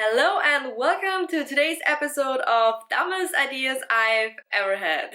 Hello and welcome to today's episode of Dumbest Ideas I've Ever Had.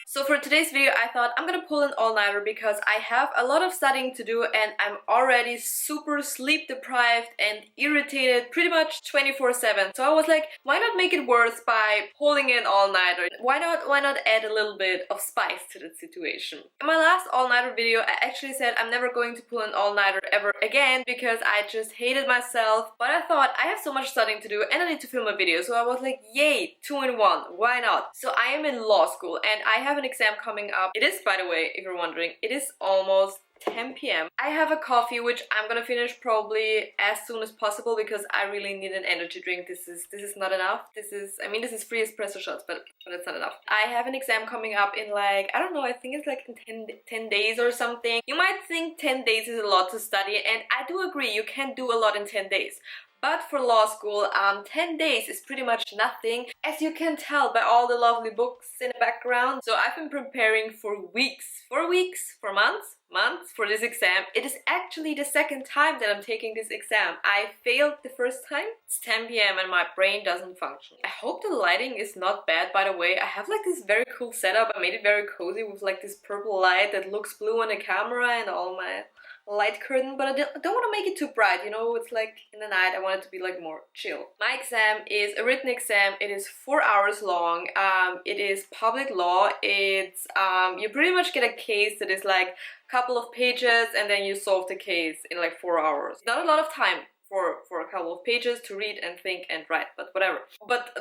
So for today's video, I thought I'm gonna pull an all-nighter because I have a lot of studying to do and I'm already super sleep deprived and irritated pretty much 24/7. So I was like, why not make it worse by pulling an all-nighter? Why not add a little bit of spice to the situation? In my last all-nighter video, I actually said I'm never going to pull an all-nighter ever again because I just hated myself. But I thought I have so much studying to do and I need to film a video. So I was like, yay, 2-in-1, why not? So I am in law school and I have an exam coming up. It is, by the way, if you're wondering, it is almost 10 p.m. I have a coffee which I'm gonna finish probably as soon as possible because I really need an energy drink. This is not enough. This is free espresso shots, but it's not enough. I have an exam coming up in like, I don't know, I think it's like in 10 days or something. You might think 10 days is a lot to study, and I do agree, you can do a lot in 10 days. But for law school, 10 days is pretty much nothing, as you can tell by all the lovely books in the background. So I've been preparing for weeks, for months for this exam. It is actually the second time that I'm taking this exam. I failed the first time. It's 10 p.m. and my brain doesn't function. I hope the lighting is not bad, by the way. I have like this very cool setup. I made it very cozy with like this purple light that looks blue on the camera and all my light curtain, but I don't want to make it too bright, you know, it's like in the night, I want it to be like more chill. My exam is a written exam. It is 4 hours long. It is public law. It's you pretty much get a case that is like a couple of pages and then you solve the case in like 4 hours. Not a lot of time for a couple of pages to read and think and write, but whatever. But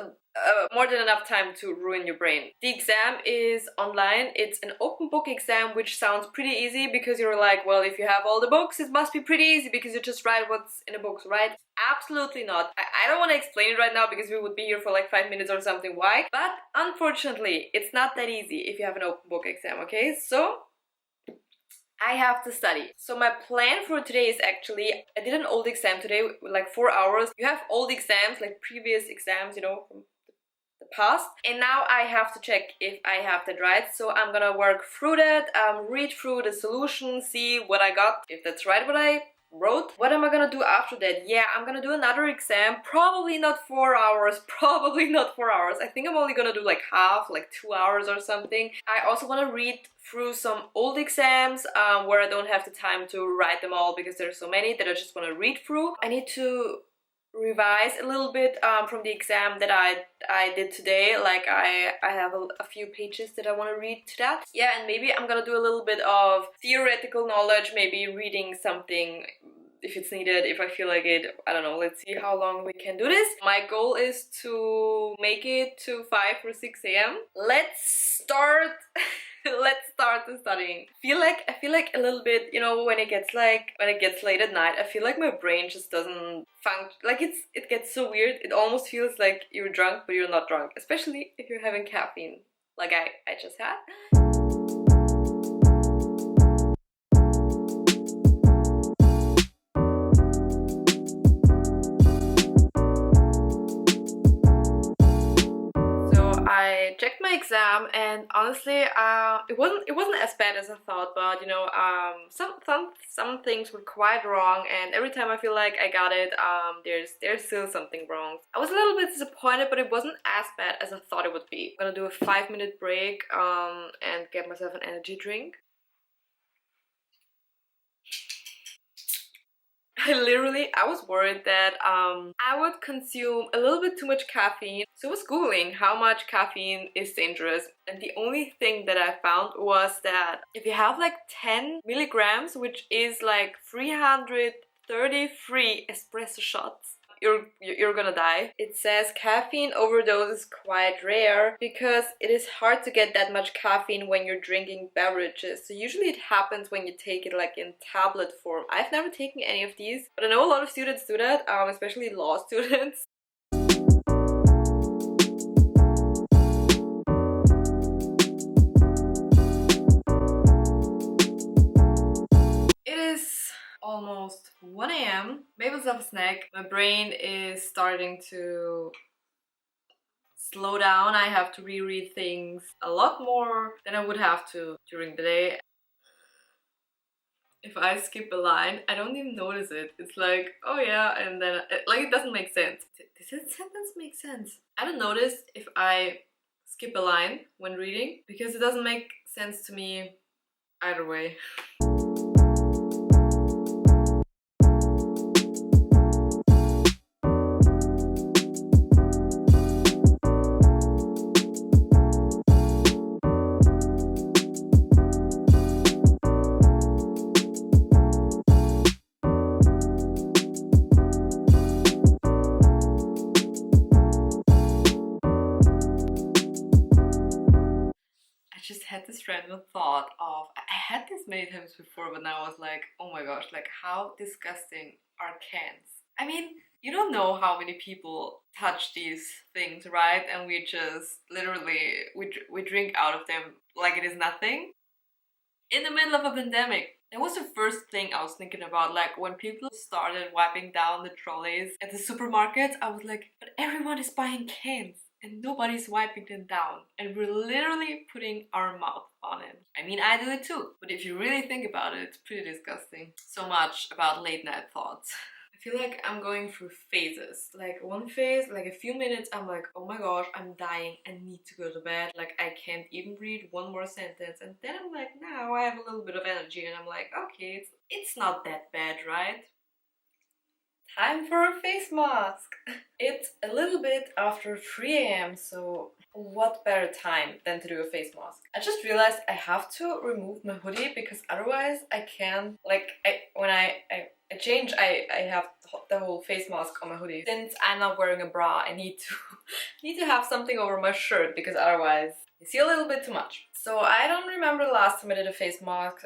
more than enough time to ruin your brain. The exam is online. It's an open book exam, which sounds pretty easy because you're like, well, if you have all the books, it must be pretty easy because you just write what's in the books, right? Absolutely not. I don't want to explain it right now because we would be here for like 5 minutes or something. Why? But unfortunately, it's not that easy if you have an open book exam, okay? So I have to study. So my plan for today is actually, I did an old exam today, like 4 hours. You have old exams, like previous exams, you know, from the past. And now I have to check if I have that right. So I'm gonna work through that, read through the solution, see what I got, if that's right what I wrote. What am I gonna do after that? Yeah, I'm gonna do another exam, probably not 4 hours, probably not 4 hours. I think I'm only gonna do like half, like 2 hours or something. I also want to read through some old exams where I don't have the time to write them all because there's so many that I just want to read through. I need to revise a little bit from the exam that I did today. Like I have a few pages that I want to read to that. Yeah, and maybe I'm gonna do a little bit of theoretical knowledge, maybe reading something if it's needed, if I feel like it. I don't know, let's see how long we can do this. My goal is to make it to 5 or 6 a.m. Let's start. Let's start the studying. I feel like a little bit, you know, when it gets late at night, I feel like my brain just doesn't function. Like it gets so weird. It almost feels like you're drunk, but you're not drunk. Especially if you're having caffeine, like I just had. I checked my exam and honestly it wasn't as bad as I thought, but you know, some things were quite wrong, and every time I feel like I got it, there's still something wrong. I was a little bit disappointed, but it wasn't as bad as I thought it would be. I'm gonna do a 5-minute break and get myself an energy drink. I was worried that I would consume a little bit too much caffeine. So I was googling how much caffeine is dangerous, and the only thing that I found was that if you have like 10 milligrams, which is like 333 espresso shots, you're gonna die. It says caffeine overdose is quite rare because it is hard to get that much caffeine when you're drinking beverages. So usually it happens when you take it like in tablet form. I've never taken any of these, but I know a lot of students do that, especially law students. Almost 1 a.m. Made myself a snack. My brain is starting to slow down. I have to reread things a lot more than I would have to during the day. if I skip a line, I don't even notice it. It's like, oh yeah, and then like it doesn't make sense. Does that sentence make sense? I don't notice if I skip a line when reading because it doesn't make sense to me either way. I just had this random thought of, I had this many times before, but now I was like, oh my gosh, like how disgusting are cans? I mean, you don't know how many people touch these things, right? And we just literally, we drink out of them like it is nothing. In the middle of a pandemic, that was the first thing I was thinking about. Like when people started wiping down the trolleys at the supermarkets, I was like, but everyone is buying cans and nobody's wiping them down, and we're literally putting our mouth on it. I mean, I do it too, but if you really think about it, it's pretty disgusting. So much about late night thoughts. I feel like I'm going through phases. Like one phase, like a few minutes, I'm like, oh my gosh, I'm dying, I need to go to bed. Like I can't even read one more sentence. And then I'm like, now I have a little bit of energy and I'm like, okay, it's not that bad, right? Time for a face mask! It's a little bit after 3 a.m. so what better time than to do a face mask? I just realized I have to remove my hoodie because otherwise I can't, like, when I change, I have the whole face mask on my hoodie. Since I'm not wearing a bra, I need to need to have something over my shirt because otherwise you see a little bit too much. So I don't remember the last time I did a face mask.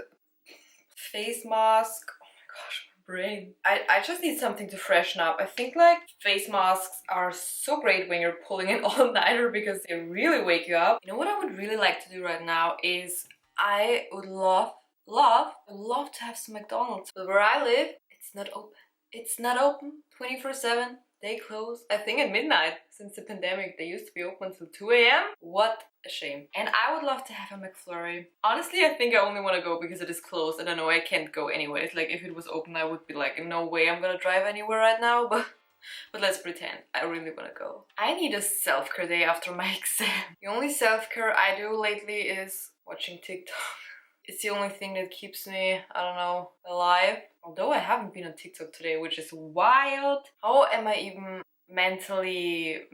Face mask. Oh my gosh. Brain. I just need something to freshen up. I think like face masks are so great when you're pulling an all-nighter because they really wake you up. You know what I would really like to do right now is I would love to have some McDonald's. But where I live, it's not open. It's not open 24/7. They close, I think, at midnight. Since the pandemic, they used to be open until 2 a.m. What a shame. And I would love to have a McFlurry. Honestly, I think I only want to go because it is closed and I know I can't go anyways. Like if it was open, I would be like, no way I'm gonna drive anywhere right now, but let's pretend. I really want to go. I need a self-care day after my exam. The only self-care I do lately is watching TikTok. It's the only thing that keeps me, I don't know, alive. Although I haven't been on TikTok today, which is wild. How am I even mentally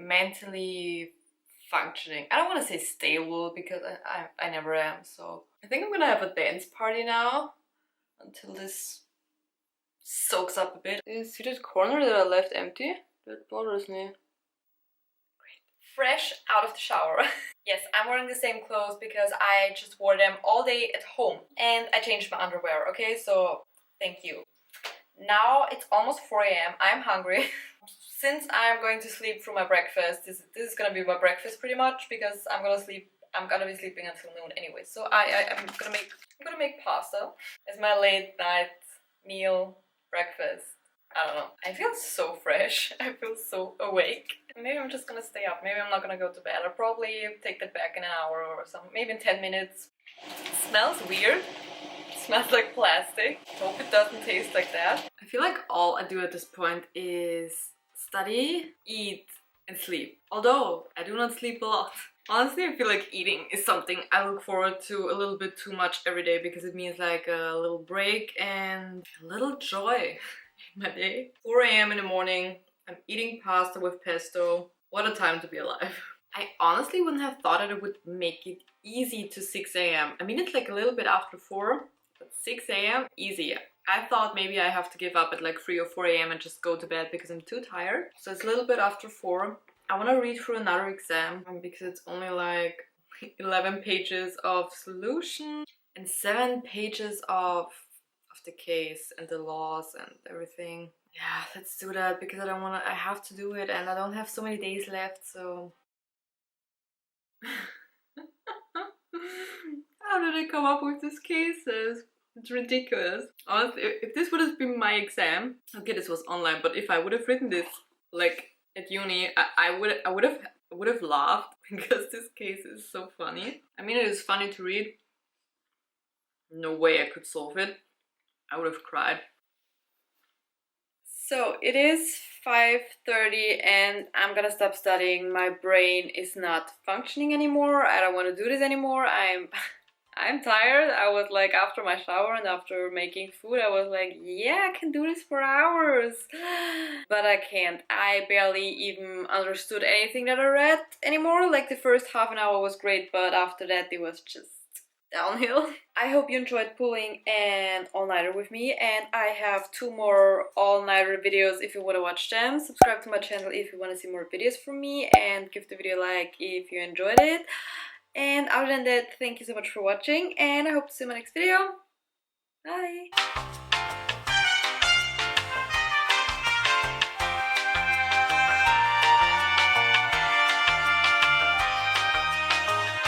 functioning? I don't want to say stable because I never am. So I think I'm gonna have a dance party now until this soaks up a bit. Do you see that corner that I left empty? That bothers me. Fresh out of the shower. Yes, I'm wearing the same clothes because I just wore them all day at home and I changed my underwear, okay? So thank you. Now it's almost 4 a.m. I'm hungry. Since I'm going to sleep through my breakfast, this is gonna be my breakfast pretty much because I'm gonna be sleeping until noon anyway. So I'm gonna make pasta as my late night meal breakfast. I don't know. I feel so fresh. I feel so awake. Maybe I'm just gonna stay up. Maybe I'm not gonna go to bed. I'll probably take that back in an hour or something. Maybe in 10 minutes. It smells weird. It smells like plastic. Hope it doesn't taste like that. I feel like all I do at this point is study, eat, and sleep. Although I do not sleep a lot. Honestly, I feel like eating is something I look forward to a little bit too much every day because it means like a little break and a little joy. My day. 4 a.m. in the morning, I'm eating pasta with pesto. What a time to be alive. I honestly wouldn't have thought that it would make it easy to 6 a.m. I mean, it's like a little bit after 4, but 6 a.m. easy. I thought maybe I have to give up at like 3 or 4 a.m. and just go to bed because I'm too tired. So it's a little bit after 4. I want to read through another exam because it's only like 11 pages of solution and 7 pages of the case and the laws and everything. Yeah, let's do that because I have to do it and I don't have so many days left, so how did I come up with these cases? It's ridiculous. Honestly, if this would have been my exam, okay, this was online, but if I would have written this like at uni, I would have laughed because this case is so funny. I mean, it is funny to read. No way I could solve it. I would have cried. So it is 5:30 and I'm gonna stop studying. My brain is not functioning anymore. I don't want to do this anymore. I'm tired. I was like, after my shower and after making food, I was like, yeah, I can do this for hours. But I can't. I barely even understood anything that I read anymore. Like the first half an hour was great, but after that it was just downhill. I hope you enjoyed pulling an all-nighter with me, and I have 2 more all-nighter videos if you want to watch them. Subscribe to my channel if you want to see more videos from me, and give the video a like if you enjoyed it. And other than that, thank you so much for watching, and I hope to see you in my next video. Bye!